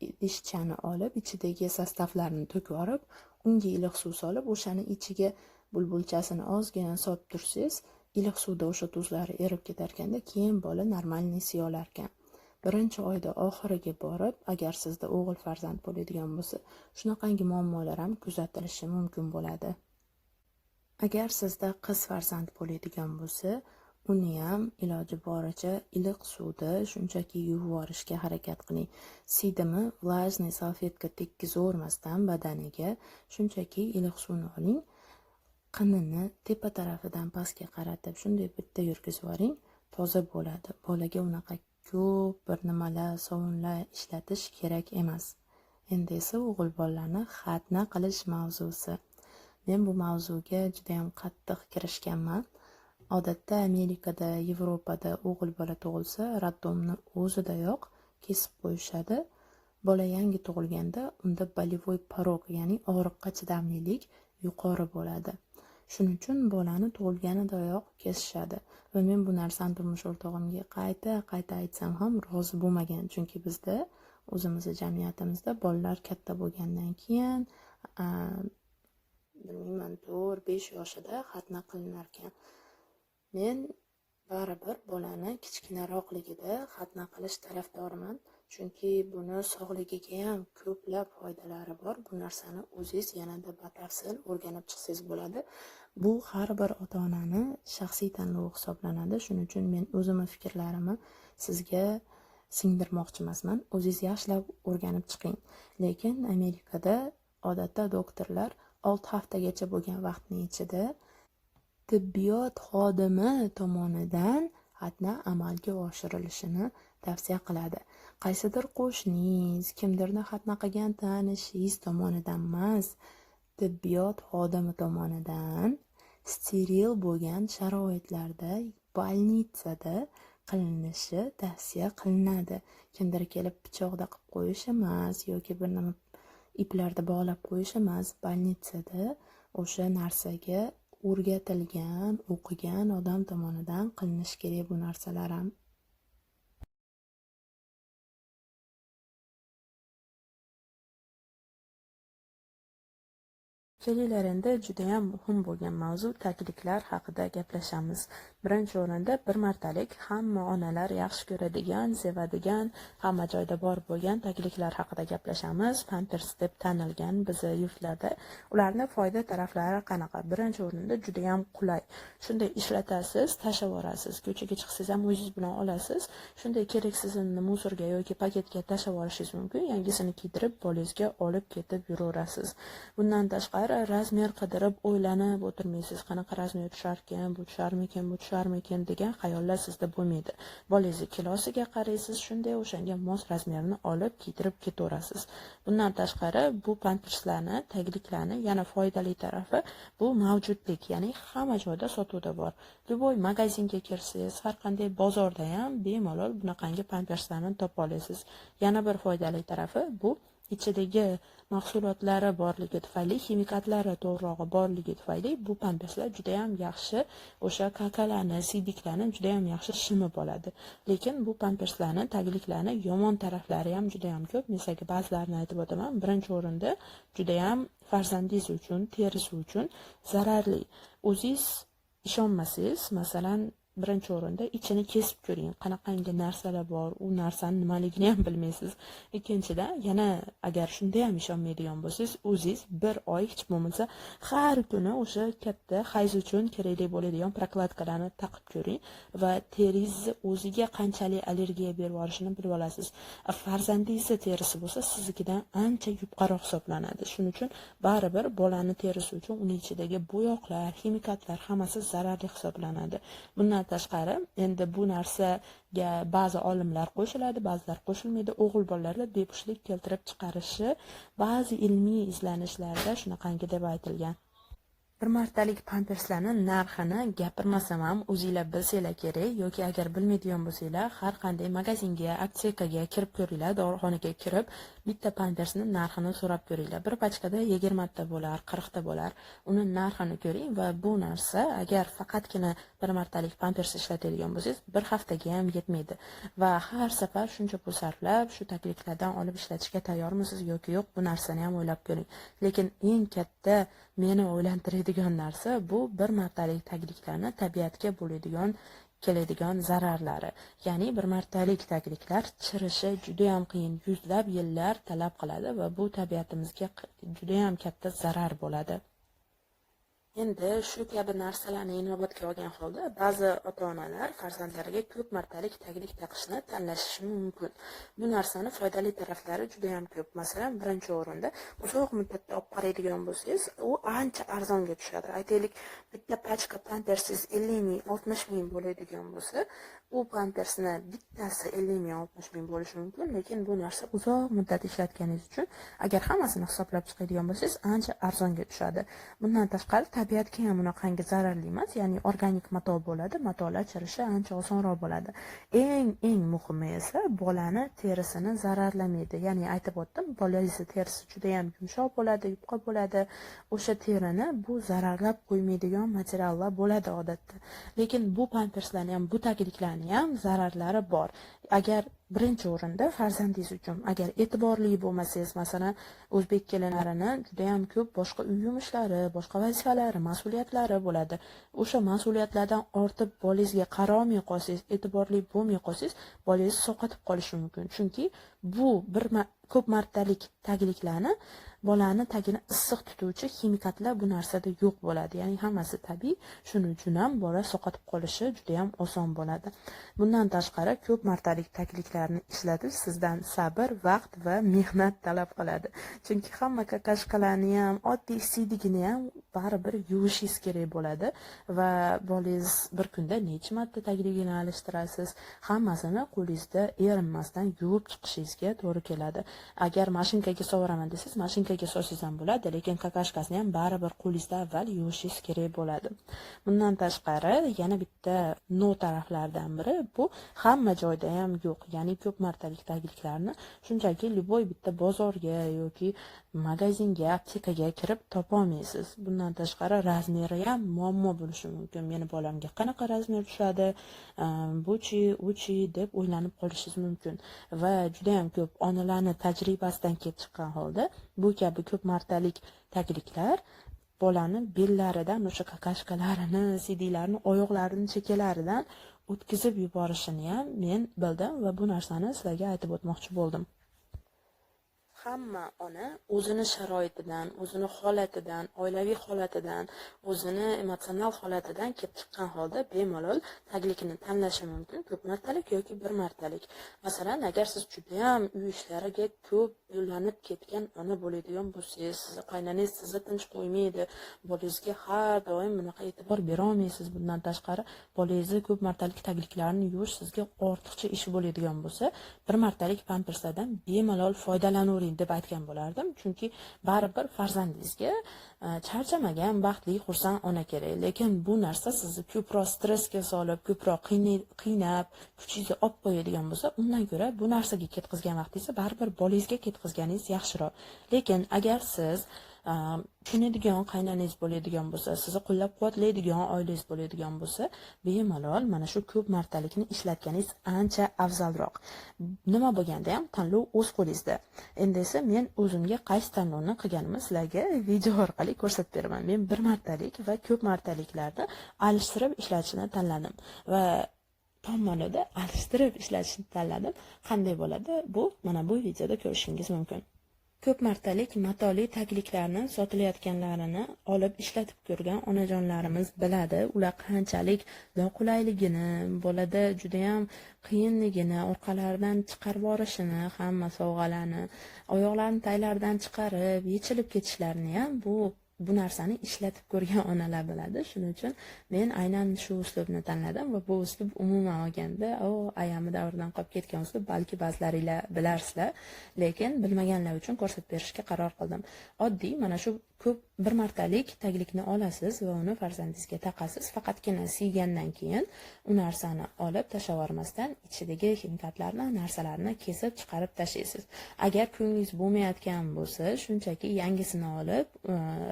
idishchani olib, ichidagi sostavlarni to'kib olib, unga iliq suv solib, o'shani ichiga bulbulchasini ozgina solib tursangiz, iliq suvda o'sha tuzlari erib ketar ekanda, keyin bola normalniy siyolar ekan. Birinchi oyda oxiriga borib, agar sizda o'g'il farzand bo'ladigan bo'lsa, shunaqangi muammolar ham kuzatilishi mumkin bo'ladi. Agar sizda qiz farzand bo'ladigan bo'lsa, uni ham iloji boricha iliq suvda shunchaki yuvib yuborishga harakat qiling. Siydimi vlajniy salfetka tekkizavermasdan badaniga shunchaki iliq suvni oling, qinini tepa tarafidan pastga qaratib shunday bitta yurgizib yuboring, toza bo'ladi. Bolaga unaqa ko'p bir nimalar, sovunlar ishlatish kerak emas. Endi esa o'g'il bolalarni xatna qilish mavzusi. Men bu mavzuga juda ham qattiq kirishganman. Odatda Amerikada, Yevropada o'g'il bola tug'ilsa, roddomni o'zidayoq kesib qo'yishadi. Bola yangi tug'ilganda unda bolevой порог, ya'ni og'riqqa chidamlilik yuqori bo'ladi. Shuning uchun bolani tug'ilganidayoq kesishadi. Va men bu narsani turmush o'rtog'imga qayta aytsam ham rozi bo'lmagan. Chunki bizda o'zimizning jamiyatimizda bolalar katta bo'lgandan keyin bilmayman 4-5 yoshida xatna qilinar ekan. Men baribir bolani kichkinaroqligida xatna qilish tarafdoriman. Chunki buni sog'ligiga ham ko'plab foydalari bor. Bu narsani o'zingiz yanada batafsil o'rganib chiqsangiz bo'ladi. Bu har bir ota-onani shaxsiy tanlovi hisoblanadi. Shuning uchun men o'zimning fikrlarimni sizga singdirmoqchi emasman. O'zingiz yaxshilab o'rganib chiqing. Lekin Amerikada odatda doktorlar 6 haftagacha bo'lgan vaqtning ichida tibbiyot xodimi tomonidan xatna amalga oshirilishini tavsiya qiladi. Qaysidir qo'shningiz, kimdirni xatna qilgan tanishingiz tomonidan emas, tibbiyot xodimi tomonidan steril bo'lgan sharoitlarda bolnitsada qilinishi tavsiya qilinadi. Kimdir kelib pichoqda qilib qo'yish emas yoki bir nima iplarda bog'lab qo'yish emas, bolnitsada o'sha narsaga o'rgatilgan, o'qigan odam tomonidan qilinishi kerak bu narsalar ham. Kelinglar endi juda ham muhim bo'lgan mavzu tagliklar haqida gaplashamiz. Birinchi o'rinda bir martalik hamma onalar yaxshi ko'radigan, sevadigan, hamma joyda bor bo'lgan tagliklar haqida gaplashamiz. Pampers deb tanilgan bizning yurtlarda. Ularning foyda taraflari qanaqa? Birinchi o'rinda juda ham qulay. Shunday ishlatasiz, tashlab yuborasiz. Ko'chaga chiqsangiz ham o'zingiz bilan olasiz. Shunday keraksizini musorga yoki paketga tashlab yuborishingiz mumkin. Yangisini kiydirib bolangizga olib ketib yuraverasiz. Bundan tashqari razmer qidirib o'ylanib o'tirmaysiz. Qanaqa razmer tusharkan, bu tusharmikan, bu tusharmikan degan xayollar sizda bo'lmaydi. Bolangiz kilosiga qaraysiz, shunday o'shanga mos razmerni olib kiydirib ketaverasiz. Bundan tashqari bu pamperslarni, tagliklarni yana foydali tarafi bu mavjudlik, ya'ni hamma joyda sotuvda bor. Любой magazinga kirsangiz, har qanday bozorda ham bemalol bunaqangi pamperslarni topa olasiz. Yana bir foydali tarafi bu ichidagi mahsulotlari borligi tufayli, ximikatlari to'g'rirog'i borligi tufayli bu pamperslar juda ham yaxshi o'sha kakalarni, siydiklarni juda ham yaxshi shimib oladi. Lekin bu pamperslarni, tagliklarni yomon taraflari ham juda ham ko'p. Misol ba'zilarini aytib o'taman. Birinchi o'rinda juda ham farzandingiz uchun, terisi uchun zararli. O'zingiz ishonmasangiz, masalan, birinchi o'rinda ichini kesib ko'ring. Qanaqangi narsalar bor, u narsani nimaligini ham bilmaysiz. Ikkinchidan, yana agar shunda ham ishonmaydigan bo'lsangiz, o'zingiz bir oy hech bo'lmasa har kuni o'sha katta hayz uchun kerakli bo'ladigan prokladkalarni taqib ko'ring va teringiz o'ziga qanchalik allergiya berib yuborishini bilib olasiz. Farzandingiz terisi bo'lsa, siznikidan ancha yupqaroq hisoblanadi. Shuning uchun baribir bolani terisi uchun uning ichidagi bo'yoqlar, ximikatlar hammasi zararli hisoblanadi. Bundan tashqari, endi bu narsaga ba'zi olimlar qo'shiladi, ba'zilar qo'shilmaydi. O'g'il bolalarda bepushtlik keltirib chiqarishi ba'zi ilmiy izlanishlarda shunaqangi deb aytilgan. Bir martalik pamperslarni narxini gapirmasam ham o'zinglar bilsanglar kerak, yoki agar bilmaydigan bo'lsanglar har qanday magazinga, aptekaga kirib ko'ringlar, dorixonaga kirib bitta pampersni narxini so'rab ko'ringlar. Bir pachkada 20 ta bo'lar, 40 ta bo'lar. Uni narxini ko'ring va bu narsa agar faqatgina bir martalik pampers ishlatadigan bo'lsangiz, bir haftaga ham yetmaydi. Va har safar shuncha pul sarflab, shu takliflardan olib ishlatishga tayyormisiz yoki yo'q, bu narsani ham o'ylab ko'ring. Lekin eng katta meni o'ylantiradigan narsa bu bir martalik tagliklarni tabiatga keladigan zararlari. Ya'ni bir martalik tagliklar chirishi juda ham qiyin, yuzlab yillar talab qiladi va bu tabiatimizga juda ham katta zarar bo'ladi. Endi shu kabi narsalarni inobatga olgan holda ba'zi ota-onalar farzandlariga ko'p martalik taglik taqishni tanlashi mumkin. Bu narsani foydali taraflari juda ham ko'p. Masalan, birinchi o'rinda uzoq muddatda olib qaraydigan bo'lsangiz, u ancha arzonga tushadi. Aytaylik, bitta pachka pampersiz 50 ming, 60 ming bo'ladigan bo'lsa, u pampersni bittasi 50 ming, 60 ming bo'lishi mumkin, lekin bu narsa uzoq muddat ishlatganingiz uchun agar hammasini hisoblab chiqadigan bo'lsangiz, ancha arzonga tushadi. Bundan tashqari tabiatga ham unaqangi zararli emas, ya'ni organik mato bo'ladi, matolar chirishi ancha osonroq bo'ladi. Eng muhimi esa bolani terisini zararlamaydi. Ya'ni aytib o'tdim, bolangizni terisi juda ham yumshoq bo'ladi, yupqa bo'ladi. O'sha terini bu zararlab qo'ymaydigan materiallar bo'ladi odatda. Lekin bu pamperslarning ham, bu tagliklarning ham zararlari bor. Agar birinchi o'rinda farzandingiz uchun agar e'tiborli bo'lmasangiz, masalan, o'zbek kelinlarini juda ham ko'p boshqa uy yumushlari, boshqa vazifalari, mas'uliyatlari bo'ladi. O'sha mas'uliyatlardan ortib bolangizga qaramay qolsangiz, e'tiborli bo'lmay qolsangiz, bolangiz saqotib qolishi mumkin. Chunki bu ko'p martalik tagliklarni bolani tagini issiq tutuvchi ximikatlar bu narsada yo'q bo'ladi. Ya'ni hammasi tabiiy, shuning uchun ham bola saqotib qolishi juda ham oson bo'ladi. Bundan tashqari ko'p martalik tagliklarni ishlatish sizdan sabr, vaqt va mehnat talab qiladi. Chunki hamma kakashkalarni ham, oddiy siydigini ham baribir yuvishingiz kerak bo'ladi va bolangiz bir kunda necha marta tagligini alishtirasiz, hammasini qo'lingizda erinmasdan yuvib chiqishingizga to'g'ri keladi. Agar mashinkaga sovuraman desangiz, mashinkaga solsangiz ham bo'ladi, lekin kakashkasini ham baribir qo'lingizda avval yuvishingiz kerak bo'ladi. Bundan tashqari yana bitta taraflardan biri bu hamma joyda ham yo'q. Ya'ni ko'p martalik tagliklarni shunchaki liboy bitta bozorga yoki magazinga, aptekaga kirib topolmaysiz. Bundan tashqari razmeri ham muammo bo'lishi mumkin. Meni bolamga qanaqa razmer tushadi, buchi deb o'ylanib qolishingiz mumkin. Va juda ham ko'p onalarning tajribasidan kelib chiqqan holda bu kabi ko'p martalik tagliklar bolani bellaridan, o'sha kakashkalarini, sidilarini, oyoqlarini chekkalaridan o'tkazib yuborishini ham men bildim va bu narsani sizlarga aytib o'tmoqchi bo'ldim. Hamma ona o'zini sharoitidan, o'zini holatidan, oilaviy holatidan, o'zini emotsional holatidan kelib chiqqan holda bemalol taglikni tanlashi mumkin, ko'p martalik yoki bir martalik. Masalan, agar siz juda ham uy ishlariga ko'p yo'llanib ketgan ona bo'ladigan bo'lsangiz, sizni qaynanangiz sizni tinch qo'ymaydi, bolangizga har doim bunaqa e'tibor bera olmaysiz. Bundan tashqari, bolangizni ko'p martalik tagliklarni yuvish sizga ortiqcha ish bo'ladigan bo'lsa, bir martalik pamperslardan bemalol foydalanavering deb aytgan bo'lardim. Chunki baribir farzandingizga charchamagan, baxtli, xursand ona kerak. Lekin bu narsa sizni ko'proq stressga solib, ko'proq qiynab, kuchingizni olib qo'yadigan bo'lsa, undan ko'ra bu narsaga ketkazgan vaqtingizni baribir bolangizga ketkazganingiz yaxshiroq. Lekin agar siz tushunadigan qaynanangiz bo'ladigan bo'lsa, sizni qo'llab-quvvatlaydigan oilangiz bo'ladigan bo'lsa, bemalol mana shu ko'p martalikni ishlatganingiz ancha afzalroq. Nima bo'lganda ham tanlov o'z qo'lingizda. Endi esa men o'zimga qaysi tanlovni qilganimni sizlarga video orqali ko'rsatib beraman. Men bir martalik va ko'p martaliklarni alishtirib ishlatishni tanladim va tomonida alishtirib ishlatishni tanladim. Qanday bo'ladi? Bu mana bu videoda ko'rishingiz mumkin. Ko'p martalik matoli tagliklarni sotilayotganlarini olib ishlatib ko'rgan onajonlarimiz biladi. Ular qanchalik noqulayligini, bolada juda ham qiyinligini, orqalaridan chiqarib yorishini, hamma sovg'alarni, oyoqlarini taglaridan chiqarib, yechilib ketishlarini ham bu narsani ishlatib ko'rgan onalar biladi. Shuning uchun men aynan shu uslubni tanladim va bu uslub umuman olganda ayami davridan qolib ketgan uslub, balki ba'zilaringlar bilarsizlar, lekin bilmaganlar uchun ko'rsatib berishga qaror qildim. Oddiy mana shu ko'p bir martalik taglikni olasiz va uni farzandingizga taqasiz. Faqatgina siygandan keyin u narsani olib tashlavormasdan ichidagi ximikatlarni, narsalarni kesib chiqarib tashlaysiz. Agar ko'nglingiz bo'lmayotgan bo'lsa, shunchaki yangisini olib,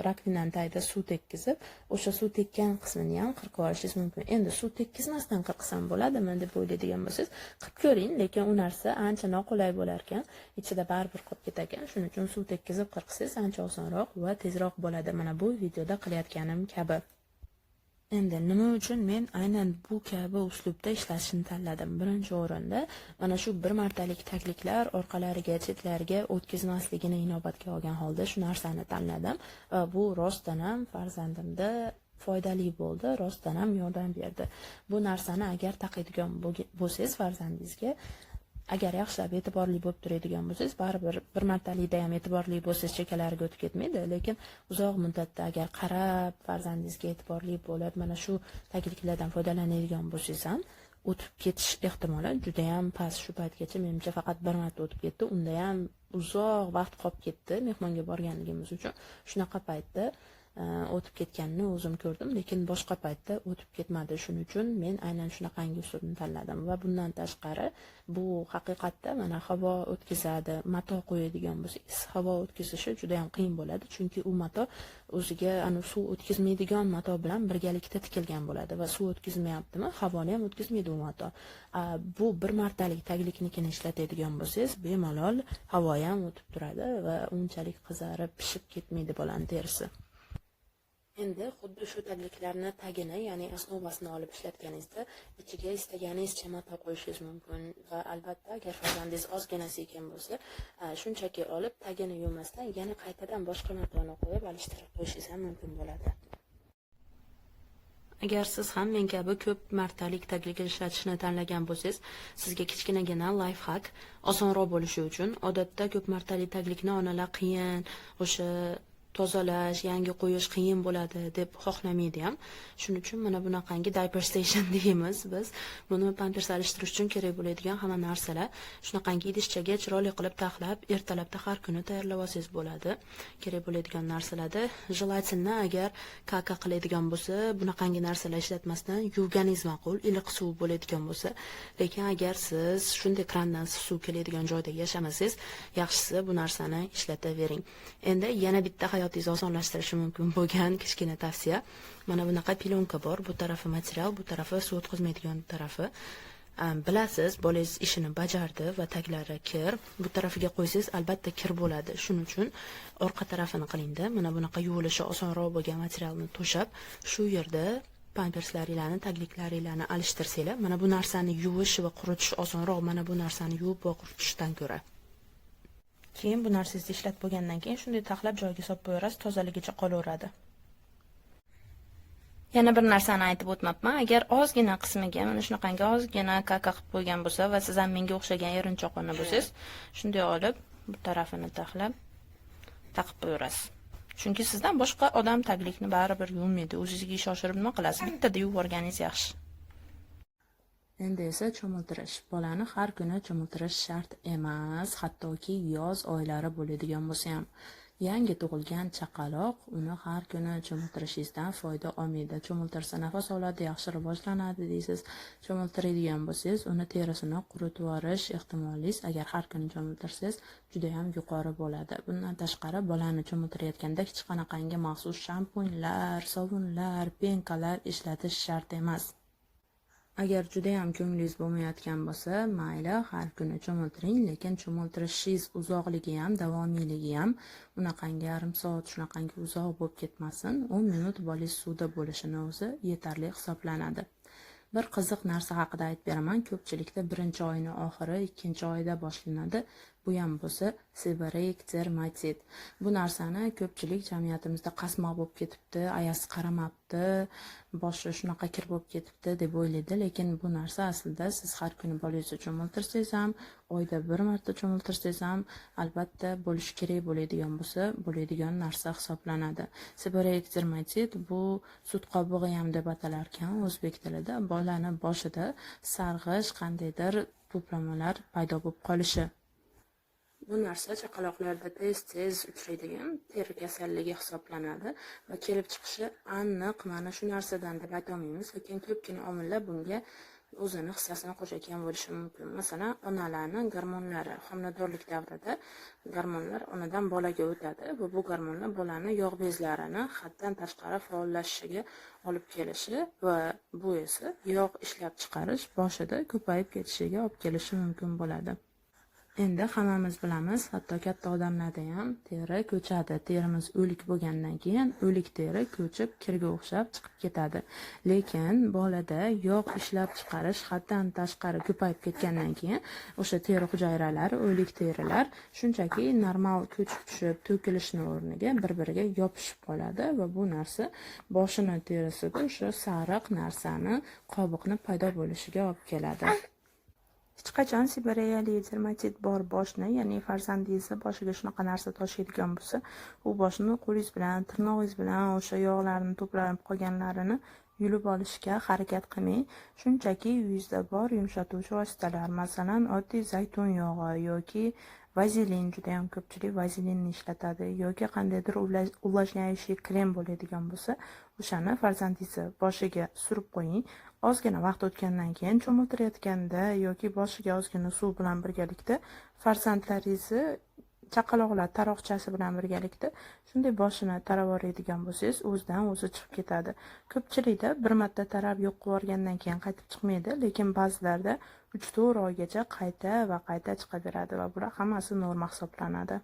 rakvinani tagida suv tekkizib, o'sha suv tekkan qismini ham qirqib olishingiz mumkin. Endi suv tekkizmasdan qirqsam bo'ladimi deb o'ylaydigan bo'lsangiz, qirqib ko'ring, lekin u narsa ancha noqulay bo'lar ekan, ichida baribir qolib ketar ekan. Shuning uchun suv tekkizib qirqsangiz ancha osonroq va tezroq bo'ladi. Mana bu videoda qilayotganim kabi. Endi nima uchun men aynan bu kabi uslubda ishlashni tanladim? Birinchi o'rinda mana shu bir martalik tagliklar orqalariga, chetlariga o'tkazmasligini inobatga olgan holda shu narsani tanladim va bu rostdan ham farzandimda foydali bo'ldi, rostdan ham yordam berdi. Bu narsani agar taqiydigan bo'lsangiz farzandingizga, agar yaxshilab e'tiborli bo'lib turadigan bo'lsangiz, baribir bir martalikda ham e'tiborli bo'lsangiz chekalariga o'tib ketmaydi, lekin uzoq muddatda agar qarab farzandingizga e'tiborli bo'lib, mana shu tagliklardan foydalanadigan bo'lsangiz ham o'tib ketish ehtimoli juda ham past. Shu paytgacha menimcha faqat bir marta o'tib ketdi, unda ham uzoq vaqt qolib ketdi mehmonga borganligimiz uchun. Shunaqa paytda o'tib ketganini o'zim ko'rdim, lekin boshqa paytda o'tib ketmadi. Shuning uchun men aynan shunaqangi usulni tanladim va bundan tashqari bu haqiqatda mana havo o'tkazadi. Mato qo'yadigan bo'lsangiz, havo o'tkazishi juda ham qiyin bo'ladi, chunki u mato o'ziga suv o'tkazmaydigan mato bilan birgalikda tikilgan bo'ladi va suv o'tkazmayaptimi, havoni ham o'tkazmaydi u mato. Bu bir martalik tagliknikini ishlatadigan bo'lsangiz, bemalol havo ham o'tib turadi va unchalik qizarib pishib ketmaydi bolaning terisi. Endi xuddi shu tagliklarni tagini, ya'ni osnovasini olib ishlatganingizda ichiga istaganingizcha mato qo'yishingiz mumkin va albatta agar farzandingiz ozgina sekin bo'lsa, shunchaki olib tagini yuvmasdan yana qaytadan boshqa matoni qo'yib alishtirib qo'yishingiz ham mumkin bo'ladi. Agar siz ham men kabi ko'p martalik taglik ishlatishni tanlagan bo'lsangiz, sizga kichkinagina life hack osonroq bo'lishi uchun, odatda ko'p martalik taglikni onalar qiyin, o'sha tozalash, yangi qo'yish qiyin bo'ladi deb xohlamaydi ham. Shuning uchun mana bunaqangi diaper station deymiz biz. Buni pampers alishtirish uchun kerak bo'ladigan hamma narsalar shunaqangi idishchaga chiroyli qilib taxlab, ertalabda har kuni tayyorlab olsangiz bo'ladi. Kerak bo'ladigan narsalarda jelatinni agar kaka qiladigan bo'lsa, bunaqangi narsalar ishlatmasdan yuvganingiz ma'qul, iliq suv bo'ladigan bo'lsa. Lekin agar siz shunday krandan suv keladigan joyda yashamasangiz, yaxshisi bu narsani ishlatavering. Endi yana bitta hayotingizni osonlashtirishi mumkin bo'lgan kichkina tavsiya. Mana bunaqa pilonka bor. Bu tarafi material, bu tarafi suv o'tkazmaydigan tarafi. Bilasiz, bolangiz ishini bajardi va taglari kir. Bu tarafiga qo'ysangiz albatta kir bo'ladi. Shuning uchun orqa tarafini qilingda. Mana bunaqa yuvilishi osonroq bo'lgan materialni to'shab, shu yerda pamperslaringizni, tagliklaringizni alishtirsanglar, mana bu narsani yuvish va quritish osonroq. Mana bu narsani yuvib va quritishdan ko'ra. Keyin bu narsangizni ishlatib bo'lgandan keyin shunday taxlab joyiga solib qo'yasiz, tozaligicha qolaveradi. Yana bir narsani aytib o'tmabman. Agar ozgina qismiga, mana shunaqangi ozgina kaka qilib qo'ygan bo'lsa va siz ham menga o'xshagan erinchoq ona bo'lsangiz, shunday olib bu tarafini taxlab taqib qo'yasiz. Chunki sizdan boshqa odam taglikni baribir yuvmaydi. O'zingizga ish oshirib nima qilasiz? Bittada yuvib o'rganingiz yaxshi. Endi esa cho'miltirish. Bolani har kuni cho'miltirish shart emas, hattoki yoz oylari bo'ladigan bo'lsa ham. Yangi tug'ilgan chaqaloq uni har kuni cho'miltirishingizdan foyda olmaydi. Cho'miltirsa nafas oladi, yaxshi rivojlanadi deysiz. Cho'miltiradigan bo'lsangiz, uni terisini quritib yuborish ehtimolingizz agar har kuni cho'miltirsangiz juda ham yuqori bo'ladi. Bundan tashqari bolani cho'miltirayotganda hech qanaqangi maxsus shampunlar, sovunlar, penkalar ishlatish shart emas. Agar juda ham ko'nglingiz bo'lmayotgan bo'lsa, mayli, har kuni cho'miltiring, lekin cho'miltirishingiz uzoqligi ham, davomiyligi ham unaqangi yarim soat, shunaqangi uzoq bo'lib ketmasin. 10 minut bolangiz suvda bo'lishini o'zi yetarli hisoblanadi. Bir qiziq narsa haqida aytib beraman. Ko'pchilikda birinchi oyning oxiri, ikkinchi oyda boshlanadi. Bu ham bo'lsa seborreik dermatit. Bu narsani ko'pchilik jamiyatimizda qasmoq bo'lib ketibdi, ayasi qaramabdi, boshi shunaqa kir bo'lib ketibdi deb o'ylaydi, lekin bu narsa aslida siz har kuni bolangizni cho'miltirsangiz ham, oyda bir marta cho'miltirsangiz ham albatta bo'lishi kerak bo'ladigan bo'lsa, bo'ladigan narsa hisoblanadi. Seborreik dermatit bu sut qobig'i ham deb atalar ekan o'zbek tilida. Bolani boshida sarg'ish, qandaydir to'plamalar paydo bo'lib qolishi. Bu narsa chaqaloqlarda tez uchraydigan teri kasalligi hisoblanadi va kelib chiqishi aniq mana shu narsadan deb aytolmaymiz, lekin ko'pgina omillar bunga o'zini hissasini qo'shayotgan bo'lishi mumkin. Masalan, onalarning gormonlari homiladorlik davrida gormonlar onadan bolaga o'tadi va bu gormonlar bolani yog' bezlarini haddan tashqari faollashishiga olib kelishi va bu esa yog' ishlab chiqarish boshida ko'payib ketishiga olib kelishi mumkin bo'ladi. Endi hammamiz bilamiz, hatto katta odamlarda ham teri ko'chadi. Terimiz o'lik bo'lgandan keyin o'lik teri ko'chib kirga o'xshab chiqib ketadi. Lekin bolada yog' ishlab chiqarish haddan tashqari ko'payib ketgandan keyin o'sha teri hujayralari, o'lik terilar shunchaki normal ko'chib tushib, to'kilishni o'rniga bir-biriga yopishib qoladi va bu narsa boshini terisida o'sha sariq narsani, qobiqni paydo bo'lishiga olib keladi. Hech qachon siberiyali dermatit bor boshni, ya'ni farzandingizni boshiga shunaqa narsa toshiydigan bo'lsa, u boshni qo'lingiz bilan, tirnog'ingiz bilan o'sha yog'larni to'planib qolganlarini yulib olishga harakat qilmang. Shunchaki yuzda bor yumshatuvchi vositalar, masalan, oddiy zaytun yog'i yoki vazelin, juda ham ko'pchilik vazelinni ishlatadi yoki qandaydir увлажняющий krem bo'ladigan bo'lsa, o'shani farzandingizni boshiga surib qo'ying. Ozgina vaqt o'tgandan keyin cho'miltirayotganda yoki boshiga ozgina suv bilan birgalikda farzandlaringizni chaqaloqlar taroqchasi bilan birgalikda shunday boshini tarab yuboradigan bo'lsangiz, o'zidan o'zi chiqib ketadi. Ko'pchilikda bir marta tarab yo'q qilib yuborgandan keyin qaytib chiqmaydi, lekin ba'zilarda 3-4 oygacha qayta chiqaveradi va bular hammasi norma hisoblanadi.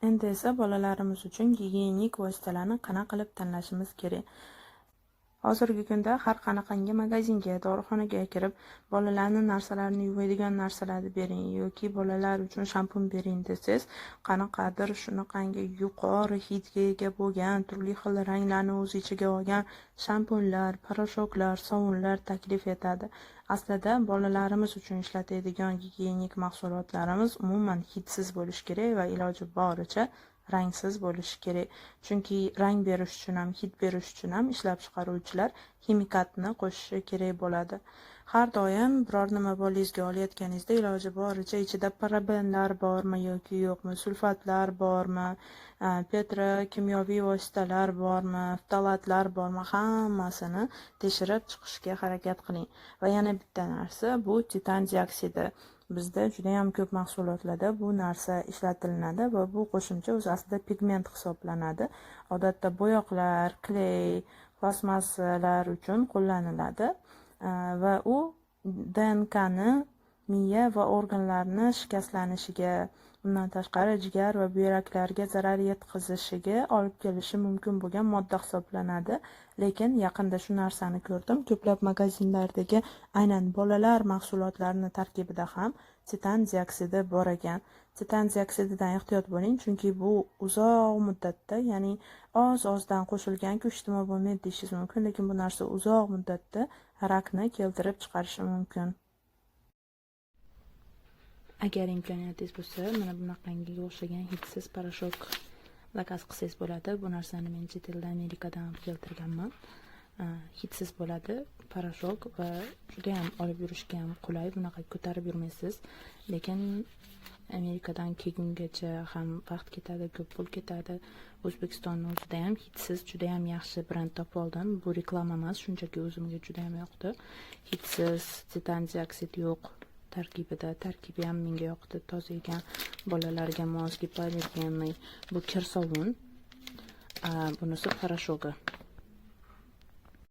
Endi esa bolalarimiz uchun gigiyenik vositalarni qanaqa qilib tanlashimiz kerak? Hozirgi kunda har qanaqangi magazinga, dorixonaga kirib, bolalarning narsalarini yuvadigan narsalarni bering yoki bolalar uchun shampun bering desangiz, qanaqadir shunaqangi yuqori hidga ega bo'lgan, turli xil ranglarni o'z ichiga olgan shampunlar, paroshoklar, sovunlar taklif etadi. Aslida bolalarimiz uchun ishlatadigan gigiyenik mahsulotlarimiz umuman hidsiz bo'lishi kerak va iloji boricha rangsiz bo'lishi kerak. Chunki rang berish uchun ham, hid berish uchun ham ishlab chiqaruvchilar ximikatni qo'shishi kerak bo'ladi. Har doim biror nima bolangizga olayotganingizda iloji boricha ichida parabenlar bormi yoki yo'qmi, sulfatlar bormi, petrokimyoviy vositalar bormi, ftalatlar bormi, hammasini tekshirib chiqishga harakat qiling. Va yana bitta narsa, bu titan dioksidi. Bizda juda ham ko'p mahsulotlarda bu narsa ishlatilinadi va bu qo'shimcha o'zi aslida pigment hisoblanadi. Odatda bo'yoqlar, kley, plastmassalar uchun qo'llaniladi va u DNKni miya va organlarni shikastlanishiga, undan tashqari jigar va buyraklarga zarar yetkazishiga olib kelishi mumkin bo'lgan modda hisoblanadi. Lekin yaqinda shu narsani ko'rdim. Ko'plab magazinlardagi aynan bolalar mahsulotlarini tarkibida ham titan dioksidi bor ekan. Titan dioksididan ehtiyot bo'ling, chunki bu uzoq muddatda, ya'ni oz-ozdan qo'shilgan-ku iste'mol bo'lmaydi deyishingiz mumkin, lekin bu narsa uzoq muddatda rakni keltirib chiqarishi mumkin. Agar imkoniyatingiz bo'lsa, mana bunaqangiga o'xshagan hidsiz paroshok zakaz qilsangiz bo'ladi. Bu narsani men chet elda Amerikadan olib keltirganman. Hidsiz bo'ladi paroshok va juda ham olib yurishga ham qulay. Bunaqa ko'tarib yurmaysiz. Lekin Amerikadan kelgungacha ham vaqt ketadi, ko'p pul ketadi. O'zbekistonning o'zida ham hidsiz juda ham yaxshi brend topib oldim. Bu reklama emas, shunchaki o'zimga juda ham yoqdi. Hidsiz, titan dioksid yo'q tarkibi ham menga yoqdi. Toza ekan, bolalarga mos, gipoallergenniy. Bu kir sovun, bunisi parashogi.